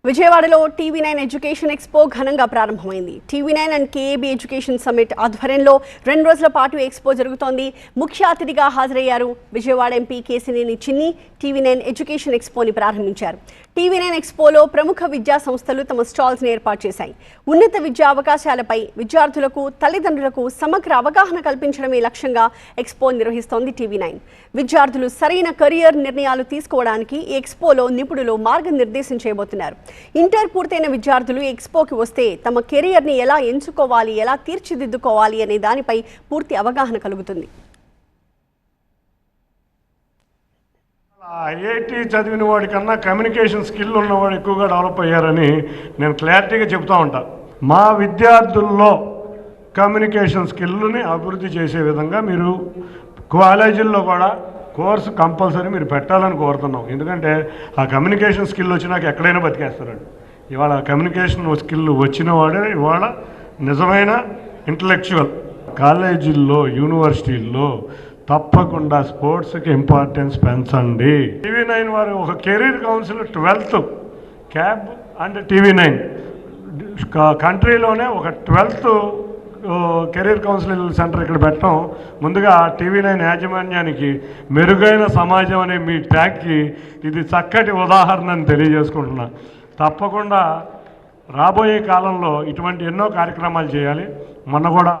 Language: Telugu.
విజయవాడలో టీవీ9 ఎడ్యుకేషన్ ఎక్స్పో ఘనంగా ప్రారంభమైంది. టీవీ9 అండ్ కేఏబీ ఎడ్యుకేషన్ సమ్మిట్ ఆధ్వర్యంలో 2 రోజుల పాటు ఎక్స్పో జరుగుతోంది. ముఖ్య అతిథిగా హాజరయ్యారు విజయవాడ ఎంపీ కేసినేని చిన్ని. టీవీ9 ఎడ్యుకేషన్ ఎక్స్పోని ప్రారంభించారు. టీవీ9 ఎక్స్పోలో ప్రముఖ విద్యా సంస్థలు తమ స్టాల్స్ని ఏర్పాటు చేశాయి. ఉన్నత విద్యా అవకాశాలపై విద్యార్థులకు, తల్లిదండ్రులకు సమగ్ర అవగాహన కల్పించడమే లక్ష్యంగా ఎక్స్పో నిర్వహిస్తోంది టీవీ9. విద్యార్థులు సరైన కెరియర్ నిర్ణయాలు తీసుకోవడానికి ఈ ఎక్స్పోలో నిపుణులు మార్గనిర్దేశం చేయబోతున్నారు. ఇంటర్ పూర్తయిన విద్యార్థులు ఎక్స్పోకి వస్తే తమ కెరియర్ని ఎలా ఎంచుకోవాలి, ఎలా తీర్చిదిద్దుకోవాలి అనే దానిపై పూర్తి అవగాహన కలుగుతుంది. ఐఐటి చదివిన వాడి కన్నా కమ్యూనికేషన్ స్కిల్ ఉన్నవాడు ఎక్కువగా డెవలప్ అయ్యారని నేను క్లారిటీగా చెప్తూ ఉంటాను. మా విద్యార్థుల్లో కమ్యూనికేషన్ స్కిల్ని అభివృద్ధి చేసే విధంగా మీరు కాలేజీల్లో కూడా కోర్సు కంపల్సరీ మీరు పెట్టాలని కోరుతున్నాం. ఎందుకంటే ఆ కమ్యూనికేషన్ స్కిల్ వచ్చినాక ఎక్కడైనా బతికేస్తారండి. ఇవాళ కమ్యూనికేషన్ స్కిల్ వచ్చిన వాడే ఇవాళ నిజమైన ఇంటలెక్చువల్. కాలేజీల్లో, యూనివర్సిటీల్లో తప్పకుండా స్పోర్ట్స్కి ఇంపార్టెన్స్ పెంచండి. టీవీ9 వారు ఒక కెరీర్ కౌన్సిల్ 12th క్యాబ్ అండ్ టీవీ9 కంట్రీలోనే ఒక 12th కెరీర్ కౌన్సిలింగ్ సెంటర్ ఇక్కడ పెట్టడం ముందుగా టీవీ9 యాజమాన్యానికి మెరుగైన సమాజం అనే మీ ట్యాగ్కి ఇది చక్కటి ఉదాహరణ అని తెలియజేసుకుంటున్నా. తప్పకుండా రాబోయే కాలంలో ఇటువంటి ఎన్నో కార్యక్రమాలు చేయాలి. మొన్న కూడా